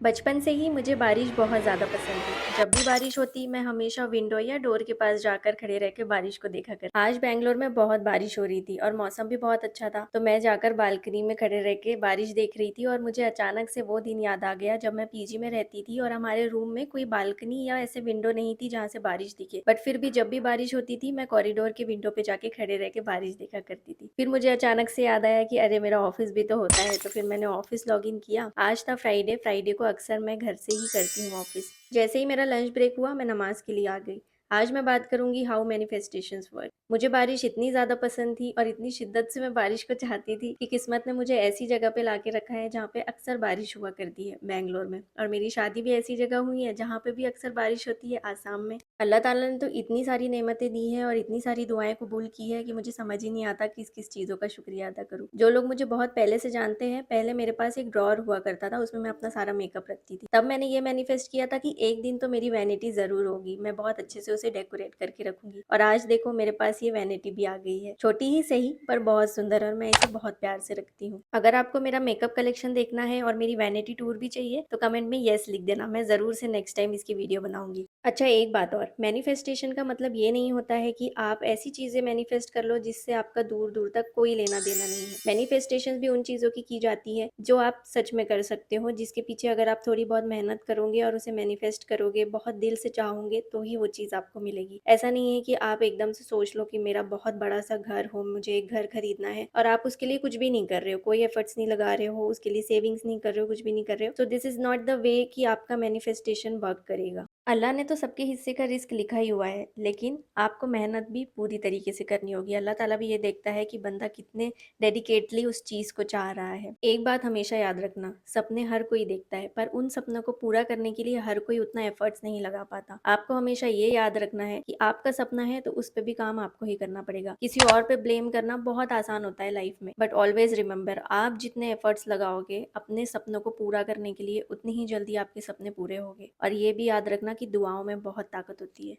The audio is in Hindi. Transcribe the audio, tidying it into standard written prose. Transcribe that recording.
बचपन से ही मुझे बारिश बहुत ज़्यादा पसंद थी। जब भी बारिश होती मैं हमेशा विंडो या डोर के पास जाकर खड़े रह के बारिश को देखा कर। आज बैंगलोर में बहुत बारिश हो रही थी और मौसम भी बहुत अच्छा था, तो मैं जाकर बालकनी में खड़े रह के बारिश देख रही थी और मुझे अचानक से वो दिन याद आ गया जब मैं पीजी में रहती थी और हमारे रूम में कोई बालकनी या ऐसे विंडो नहीं थी जहाँ से बारिश दिखे। बट फिर भी जब भी बारिश होती थी मैं कॉरिडोर के विंडो पे जाके खड़े रह के बारिश देखा करती थी। फिर मुझे अचानक से याद आया कि अरे मेरा ऑफिस भी तो होता है, तो फिर मैंने ऑफिस लॉग इन किया। आज था फ्राइडे, फ्राइडे को अक्सर मैं घर से ही करती हूँ ऑफिस। जैसे ही मेरा लंच ब्रेक हुआ मैं नमाज के लिए आ गई। आज मैं बात करूंगी हाउ मैनिफेस्टेशंस वर्क। मुझे बारिश इतनी ज़्यादा पसंद थी और इतनी शिद्दत से मैं बारिश को चाहती थी कि किस्मत ने मुझे ऐसी जगह पे लाके रखा है जहाँ पे अक्सर बारिश हुआ करती है, बैंगलोर में। और मेरी शादी भी ऐसी जगह हुई है जहाँ पे भी अक्सर बारिश होती है, आसाम में। अल्लाह ताला ने तो इतनी सारी नेमतें दी हैं और इतनी सारी दुआएं कबूल की है कि मुझे समझ ही नहीं आता किस किस चीज़ों का शुक्रिया अदा करूँ। जो लोग मुझे बहुत पहले से जानते हैं, पहले मेरे पास एक ड्रॉअर हुआ करता था, उसमें मैं अपना सारा मेकअप रखती थी। तब मैंने ये मैनिफेस्ट किया था कि एक दिन तो मेरी वैनिटी ज़रूर होगी, मैं बहुत अच्छे से उसे डेकोरेट करके रखूंगी। और आज देखो मेरे पास ये वैनिटी भी आ गई है, छोटी ही सही पर बहुत सुंदर, और मैं इसे बहुत प्यार से रखती हूँ। अगर आपको मेरा मेकअप कलेक्शन देखना है और मेरी वैनिटी टूर भी चाहिए तो कमेंट में येस लिख देना, मैं ज़रूर से नेक्स्ट टाइम इसकी वीडियो बनाऊंगी। अच्छा, एक बात और, मैनिफेस्टेशन का मतलब ये नहीं होता है कि आप ऐसी चीज़ें मैनिफेस्ट कर लो जिससे आपका दूर दूर तक कोई लेना देना नहीं है। मैनिफेस्टेशन भी उन चीज़ों की जाती है जो आप सच में कर सकते हो, जिसके पीछे अगर आप थोड़ी बहुत मेहनत करोगे और उसे मैनिफेस्ट करोगे, बहुत दिल से चाहोगे, तो ही वो चीज़ आपको मिलेगी। ऐसा नहीं है कि आप एकदम से सोच लो कि मेरा बहुत बड़ा सा घर हो, मुझे एक घर खरीदना है, और आप उसके लिए कुछ भी नहीं कर रहे हो, कोई एफर्ट्स नहीं लगा रहे हो, उसके लिए सेविंग्स नहीं कर रहे हो, कुछ भी नहीं कर रहे हो। So this is not the way कि आपका मैनिफेस्टेशन वर्क करेगा। अल्लाह ने तो सबके हिस्से का रिस्क लिखा ही हुआ है, लेकिन आपको मेहनत भी पूरी तरीके से करनी होगी। अल्लाह ताला भी ये देखता है कि बंदा कितने डेडिकेटली उस चीज़ को चाह रहा है। एक बात हमेशा याद रखना, सपने हर कोई देखता है, पर उन सपनों को पूरा करने के लिए हर कोई उतना एफर्ट्स नहीं लगा पाता। आपको हमेशा ये याद रखना है कि आपका सपना है तो उस पे भी काम आपको ही करना पड़ेगा। किसी और पे ब्लेम करना बहुत आसान होता है लाइफ में, बट ऑलवेज रिमेंबर, आप जितने एफर्ट्स लगाओगे अपने सपनों को पूरा करने के लिए, उतनी ही जल्दी आपके सपने पूरे होंगे। और ये भी याद रखना कि दुआओं में बहुत ताकत होती है।